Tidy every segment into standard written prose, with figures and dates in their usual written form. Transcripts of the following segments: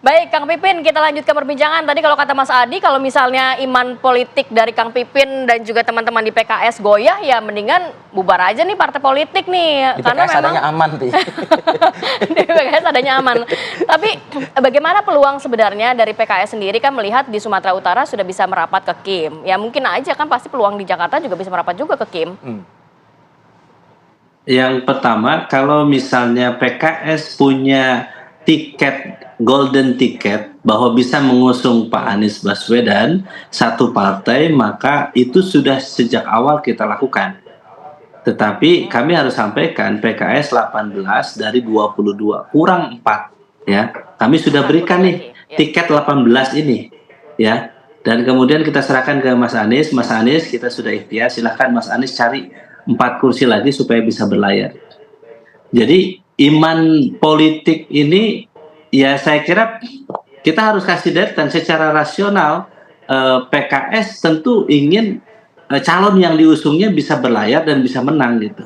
Baik, Kang Pipin, kita lanjutkan perbincangan. Tadi kalau kata Mas Adi, kalau misalnya iman politik dari Kang Pipin dan juga teman-teman di PKS goyah, ya mendingan bubar aja nih partai politik nih. Di PKS adanya aman, Pi. Di PKS adanya aman. Tapi bagaimana peluang sebenarnya dari PKS sendiri kan melihat di Sumatera Utara sudah bisa merapat ke Kim. Ya mungkin aja kan pasti peluang di Jakarta juga bisa merapat juga ke Kim. Yang pertama, kalau misalnya PKS punya tiket, golden ticket, bahwa bisa mengusung Pak Anies Baswedan satu partai, maka itu sudah sejak awal kita lakukan. Tetapi kami harus sampaikan PKS 18 dari 22, kurang 4. Ya, kami sudah berikan nih tiket 18 ini. Ya, dan kemudian kita serahkan ke Mas Anies. Mas Anies, kita sudah ikhtiar, silahkan Mas Anies cari 4 kursi lagi supaya bisa berlayar. Jadi iman politik ini, ya saya kira kita harus kasih deadline secara rasional. PKS tentu ingin calon yang diusungnya bisa berlayar dan bisa menang gitu.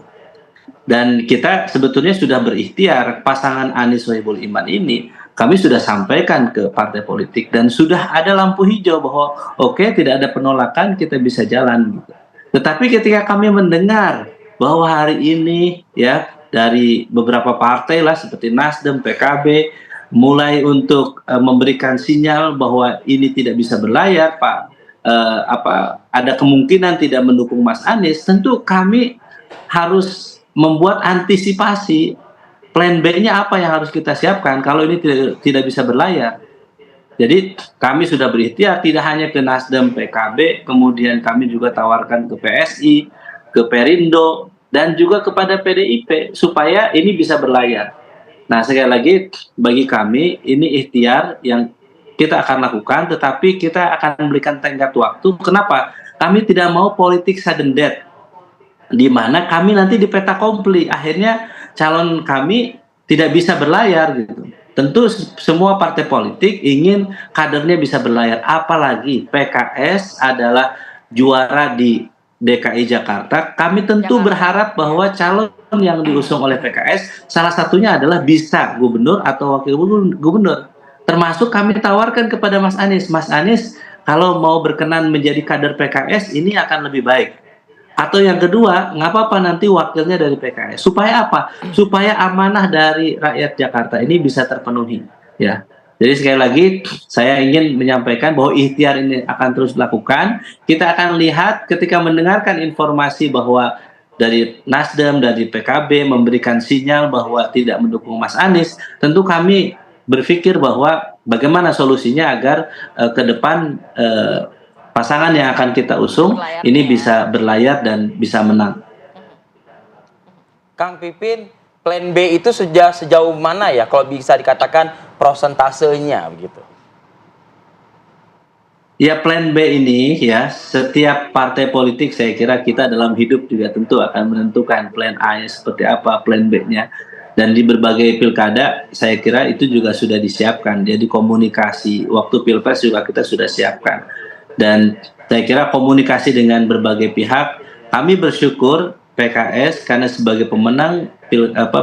Dan kita sebetulnya sudah berikhtiar, pasangan Anies Sohibul Iman ini kami sudah sampaikan ke partai politik dan sudah ada lampu hijau bahwa oke, tidak ada penolakan, kita bisa jalan gitu. Tetapi ketika kami mendengar bahwa hari ini ya dari beberapa partai lah seperti Nasdem, PKB mulai untuk memberikan sinyal bahwa ini tidak bisa berlayar, Pak, ada kemungkinan tidak mendukung Mas Anies, tentu kami harus membuat antisipasi plan B-nya apa yang harus kita siapkan kalau ini tidak bisa berlayar. Jadi kami sudah berikhtiar tidak hanya ke Nasdem, PKB, kemudian kami juga tawarkan ke PSI, ke Perindo, dan juga kepada PDIP supaya ini bisa berlayar. Nah, sekali lagi bagi kami ini ikhtiar yang kita akan lakukan, tetapi kita akan memberikan tenggat waktu. Kenapa? Kami tidak mau politik sudden death, di mana kami nanti di peta kompli, akhirnya calon kami tidak bisa berlayar gitu. Tentu semua partai politik ingin kadernya bisa berlayar, apalagi PKS adalah juara di DKI Jakarta. Kami tentu berharap bahwa calon yang diusung oleh PKS salah satunya adalah bisa gubernur atau wakil gubernur. Termasuk kami tawarkan kepada Mas Anies. Mas Anies, kalau mau berkenan menjadi kader PKS ini akan lebih baik. Atau yang kedua, nggak apa-apa nanti wakilnya dari PKS. Supaya apa? Supaya amanah dari rakyat Jakarta ini bisa terpenuhi. Ya. Jadi sekali lagi, saya ingin menyampaikan bahwa ikhtiar ini akan terus dilakukan. Kita akan lihat ketika mendengarkan informasi bahwa dari Nasdem, dari PKB memberikan sinyal bahwa tidak mendukung Mas Anies, tentu kami berpikir bahwa bagaimana solusinya agar ke depan pasangan yang akan kita usung ini bisa berlayar dan bisa menang. Kang Pipin, plan B itu sejauh mana ya kalau bisa dikatakan prosentasenya begitu? Ya, plan B ini ya setiap partai politik saya kira kita dalam hidup juga tentu akan menentukan plan A-nya seperti apa, plan B-nya. Dan di berbagai pilkada saya kira itu juga sudah disiapkan. Jadi komunikasi waktu pilpres juga kita sudah siapkan. Dan saya kira komunikasi dengan berbagai pihak, kami bersyukur PKS karena sebagai pemenang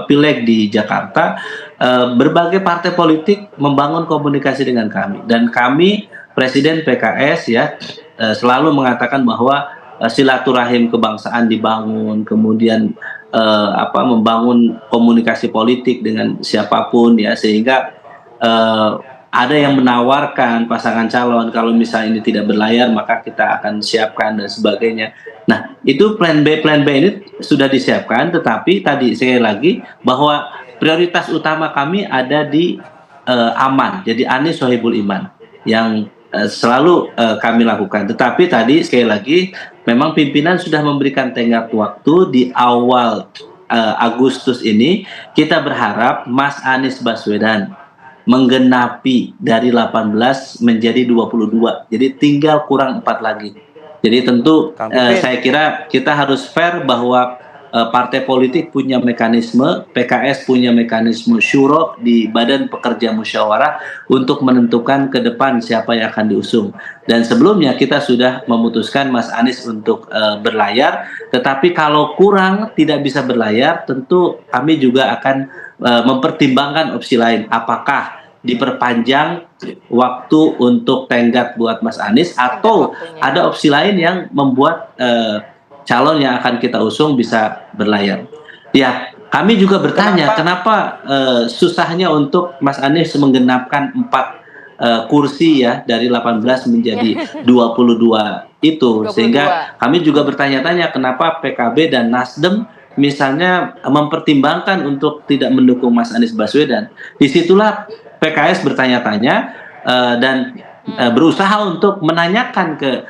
pileg di Jakarta, berbagai partai politik membangun komunikasi dengan kami. Dan kami, Presiden PKS ya, selalu mengatakan bahwa silaturahim kebangsaan dibangun, kemudian membangun komunikasi politik dengan siapapun ya, sehingga ada yang menawarkan pasangan calon kalau misalnya ini tidak berlayar maka kita akan siapkan dan sebagainya. Nah, itu plan B ini sudah disiapkan, tetapi tadi sekali lagi bahwa prioritas utama kami ada di aman. Jadi Anies Sohibul Iman yang selalu kami lakukan. Tetapi tadi sekali lagi memang pimpinan sudah memberikan tenggat waktu di awal Agustus ini. Kita berharap Mas Anies Baswedan menggenapi dari 18 menjadi 22. Jadi tinggal kurang 4 lagi. Jadi tentu saya kira kita harus fair bahwa partai politik punya mekanisme, PKS punya mekanisme syuro di Badan Pekerja Musyawarah untuk menentukan ke depan siapa yang akan diusung. Dan sebelumnya kita sudah memutuskan Mas Anies untuk berlayar, tetapi kalau kurang tidak bisa berlayar, tentu kami juga akan mempertimbangkan opsi lain. Apakah diperpanjang waktu untuk tenggat buat Mas Anies, atau waktunya. ada opsi lain yang membuat calon yang akan kita usung bisa berlayar. Ya, kami juga bertanya kenapa susahnya untuk Mas Anies menggenapkan 4 kursi ya dari 18 menjadi 22 itu, 22. sehingga kami juga bertanya-tanya kenapa PKB dan Nasdem misalnya mempertimbangkan untuk tidak mendukung Mas Anies Baswedan. Disitulah PKS bertanya-tanya dan berusaha untuk menanyakan ke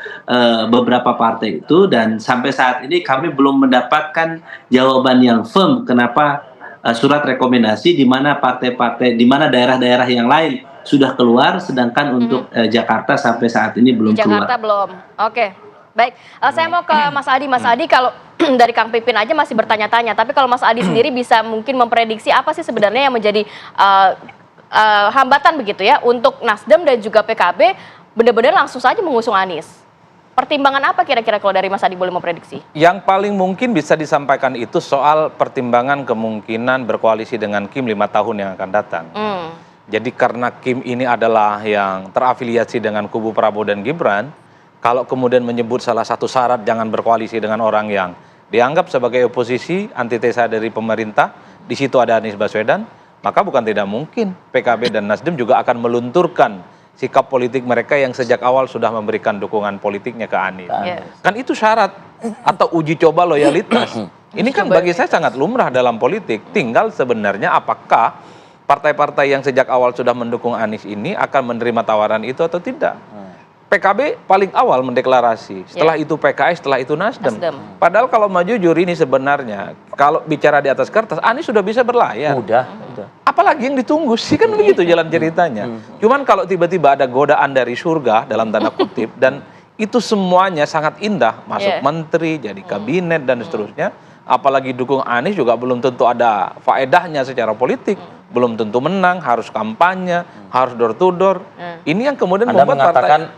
beberapa partai itu, dan sampai saat ini kami belum mendapatkan jawaban yang firm kenapa surat rekomendasi di mana partai-partai, di mana daerah-daerah yang lain sudah keluar, sedangkan untuk Jakarta sampai saat ini belum Di Jakarta keluar. belum. Oke. Baik, saya mau ke Mas Adi. Mas Adi, kalau dari Kang Pipin aja masih bertanya-tanya, tapi kalau Mas Adi sendiri bisa mungkin memprediksi apa sih sebenarnya yang menjadi hambatan begitu ya untuk Nasdem dan juga PKB benar-benar langsung saja mengusung Anies. Pertimbangan apa kira-kira kalau dari Mas Adi boleh memprediksi? Yang paling mungkin bisa disampaikan itu soal pertimbangan kemungkinan berkoalisi dengan Kim 5 tahun yang akan datang. Jadi karena Kim ini adalah yang terafiliasi dengan kubu Prabowo dan Gibran, kalau kemudian menyebut salah satu syarat jangan berkoalisi dengan orang yang dianggap sebagai oposisi, antitesa dari pemerintah, di situ ada Anies Baswedan, maka bukan tidak mungkin PKB dan Nasdem juga akan melunturkan sikap politik mereka yang sejak awal sudah memberikan dukungan politiknya ke Anies. Kan itu syarat atau uji coba loyalitas. Ini kan bagi saya sangat lumrah dalam politik. Tinggal sebenarnya apakah partai-partai yang sejak awal sudah mendukung Anies ini akan menerima tawaran itu atau tidak. PKB paling awal mendeklarasi, setelah itu PKS, setelah itu Nasdem. Padahal kalau mau jujur ini sebenarnya, kalau bicara di atas kertas, Anies sudah bisa berlayar. Udah. Apalagi yang ditunggu sih, kan begitu jalan ceritanya. Cuman kalau tiba-tiba ada godaan dari surga, dalam tanda kutip, dan itu semuanya sangat indah, masuk menteri, jadi kabinet, dan seterusnya, apalagi dukung Anies juga belum tentu ada faedahnya secara politik. Belum tentu menang, harus kampanye, harus door to door. Ini yang kemudian Anda membuat mengatakan partai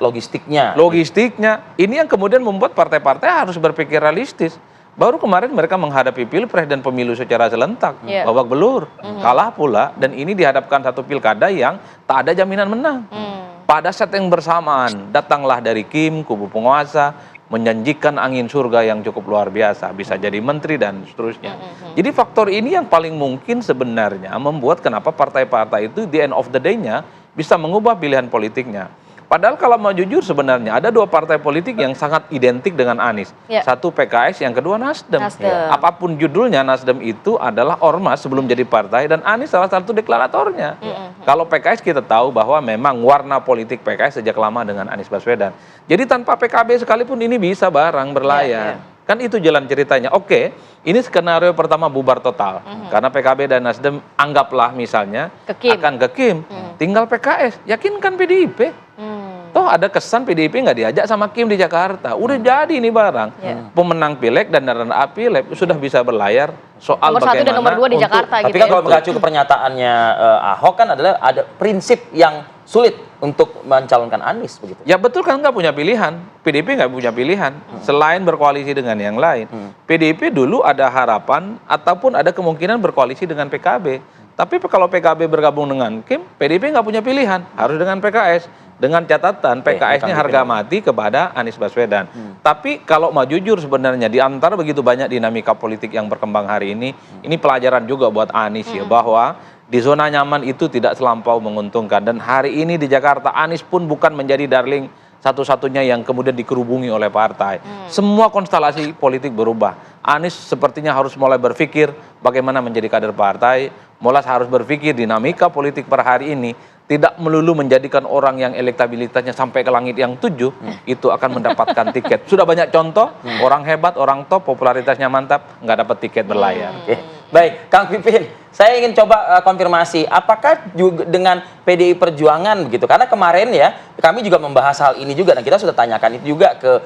logistiknya. Ini yang kemudian membuat partai-partai harus berpikir realistis. Baru kemarin mereka menghadapi pilpres dan pemilu secara serentak, babak belur, kalah pula, dan ini dihadapkan satu pilkada yang tak ada jaminan menang. Pada saat yang bersamaan datanglah dari Kim, kubu penguasa, menjanjikan angin surga yang cukup luar biasa, bisa jadi menteri dan seterusnya. Jadi faktor ini yang paling mungkin sebenarnya membuat kenapa partai-partai itu di end of the day-nya bisa mengubah pilihan politiknya. Padahal kalau mau jujur sebenarnya ada 2 partai politik yang sangat identik dengan Anies. Satu PKS, yang kedua Nasdem. Apapun judulnya, Nasdem itu adalah ormas sebelum jadi partai, dan Anies salah satu deklaratornya. Kalau PKS kita tahu bahwa memang warna politik PKS sejak lama dengan Anies Baswedan. Jadi tanpa PKB sekalipun ini bisa bareng berlayar. Kan itu jalan ceritanya. Oke, ini skenario pertama bubar total. Karena PKB dan Nasdem anggaplah misalnya akan ke Kim. Tinggal PKS, yakinkan PDIP. Toh ada kesan PDIP nggak diajak sama Kim di Jakarta. Udah jadi ini barang. Pemenang Pileg dan runner-up Pileg sudah bisa berlayar soal nomor 1 dan nomor 2 di Jakarta. Tapi kan kalau mengacu ke pernyataannya Ahok kan adalah ada prinsip yang sulit untuk mencalonkan Anies begitu. Ya betul, kan nggak punya pilihan. PDIP nggak punya pilihan selain berkoalisi dengan yang lain. PDIP dulu ada harapan ataupun ada kemungkinan berkoalisi dengan PKB. Tapi kalau PKB bergabung dengan Kim, PDIP nggak punya pilihan, harus dengan PKS. Dengan catatan PKS-nya harga mati kepada Anies Baswedan. Tapi kalau mau jujur sebenarnya di antara begitu banyak dinamika politik yang berkembang hari ini pelajaran juga buat Anies ya, bahwa di zona nyaman itu tidak selampau menguntungkan. Dan hari ini di Jakarta Anies pun bukan menjadi darling satu-satunya yang kemudian dikerubungi oleh partai. Semua konstelasi politik berubah. Anies sepertinya harus mulai berpikir bagaimana menjadi kader partai, mulai harus berpikir dinamika politik per hari ini tidak melulu menjadikan orang yang elektabilitasnya sampai ke langit yang 7 itu akan mendapatkan tiket. Sudah banyak contoh, orang hebat, orang top, popularitasnya mantap, nggak dapat tiket berlayar. Baik, Kang Pipin, saya ingin coba konfirmasi, apakah juga dengan PDI Perjuangan begitu? Karena kemarin ya, kami juga membahas hal ini juga, dan kita sudah tanyakan itu juga ke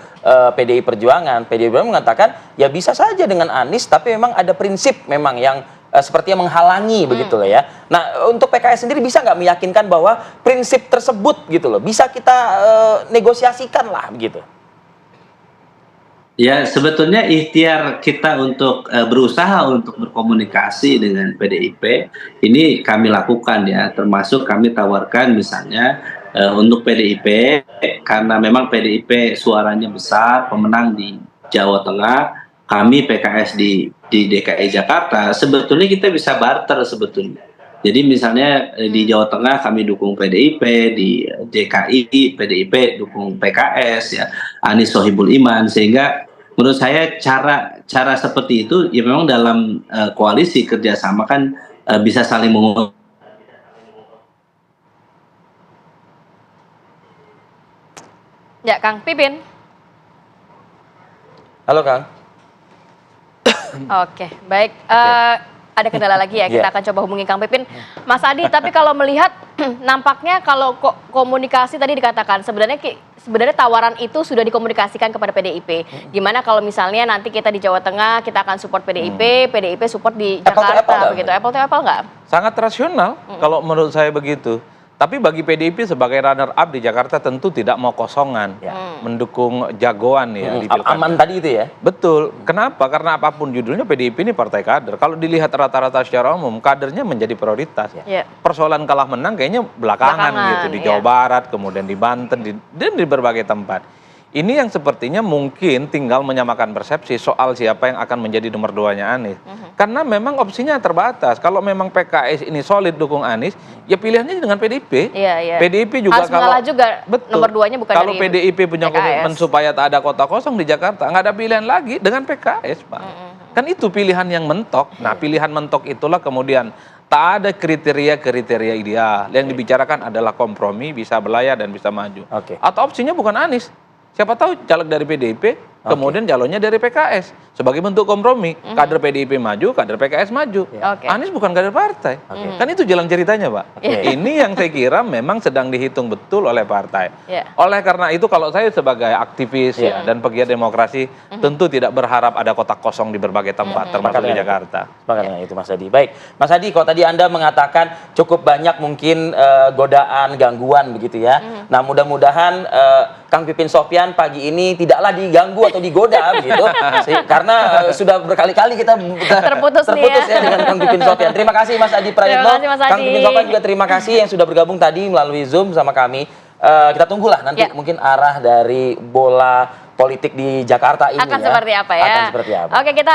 PDI Perjuangan. PDI Perjuangan mengatakan, ya bisa saja dengan Anies, tapi memang ada prinsip memang yang sepertinya menghalangi begitu loh ya. Nah, untuk PKS sendiri bisa nggak meyakinkan bahwa prinsip tersebut gitu loh bisa kita negosiasikan lah begitu? Ya, sebetulnya ikhtiar kita untuk berusaha untuk berkomunikasi dengan PDIP ini kami lakukan ya, termasuk kami tawarkan misalnya untuk PDIP karena memang PDIP suaranya besar, pemenang di Jawa Tengah, kami PKS di DKI Jakarta, sebetulnya kita bisa barter sebetulnya. Jadi misalnya di Jawa Tengah kami dukung PDIP, di DKI PDIP dukung PKS ya, Anies Sohibul Iman, sehingga menurut saya cara seperti itu ya memang dalam koalisi kerjasama kan bisa saling menguntungkan. Ya, Kang Pipin. Halo Kang. Oke, baik. Ada kendala lagi ya, kita Iya. akan coba hubungi Kang Pipin. Mas Adi, tapi kalau melihat nampaknya kalau komunikasi tadi dikatakan sebenarnya tawaran itu sudah dikomunikasikan kepada PDIP. Gimana kalau misalnya nanti kita di Jawa Tengah kita akan support PDIP, PDIP support di Apple to apple Jakarta nggak? begitu. Apple to apple nggak? Sangat rasional kalau menurut saya begitu. Tapi bagi PDIP sebagai runner up di Jakarta tentu tidak mau kosongan, mendukung jagoan ya di pilkada. Aman tadi itu ya. Betul. Kenapa? Karena apapun judulnya PDIP ini partai kader. Kalau dilihat rata-rata secara umum, kadernya menjadi prioritas. Ya. Persoalan kalah menang kayaknya belakangan gitu. Di Jawa iya. Barat, kemudian di Banten, dan di berbagai tempat. Ini yang sepertinya mungkin tinggal menyamakan persepsi soal siapa yang akan menjadi nomor 2-nya Anies. Karena memang opsinya terbatas. Kalau memang PKS ini solid dukung Anies, ya pilihannya dengan PDIP. Iya, iya. PDIP juga Harus mengalah juga nomor 2-nya bukan kalau dari PDIP punya PKS. komitmen supaya tak ada kota kosong di Jakarta, nggak ada pilihan lagi dengan PKS, Pak. Kan itu pilihan yang mentok. Nah, pilihan mentok itulah kemudian tak ada kriteria ideal. Yang dibicarakan adalah kompromi, bisa belayar dan bisa maju. Oke. Atau opsinya bukan Anies. Siapa tahu caleg dari PDIP, kemudian calonnya dari PKS. Sebagai bentuk kompromi, kader PDIP maju, kader PKS maju. Oke. Anies bukan kader partai. Kan itu jalan ceritanya, Pak. Ini yang saya kira memang sedang dihitung betul oleh partai. Iya. Oleh karena itu kalau saya sebagai aktivis ya, dan pegiat demokrasi, tentu tidak berharap ada kotak kosong di berbagai tempat, termasuk di Jakarta. Sepakat dengan itu Mas Adi. Baik, Mas Adi, kalau tadi Anda mengatakan cukup banyak mungkin godaan, gangguan begitu ya. Nah, mudah-mudahan Kang Pipin Sopyan pagi ini tidaklah diganggu atau digoda begitu. Karena sudah berkali-kali kita Terputus nih ya. ya dengan Kang Pipin Sopyan. Terima kasih Mas Adi Prayitno. Terima kasih, Mas Kang Adi. Pipin Sopyan juga terima kasih yang sudah bergabung tadi melalui Zoom sama kami. Kita tunggulah nanti Ya. mungkin arah dari bola politik di Jakarta ini Akan ya. seperti apa ya? Akan seperti apa. Oke, kita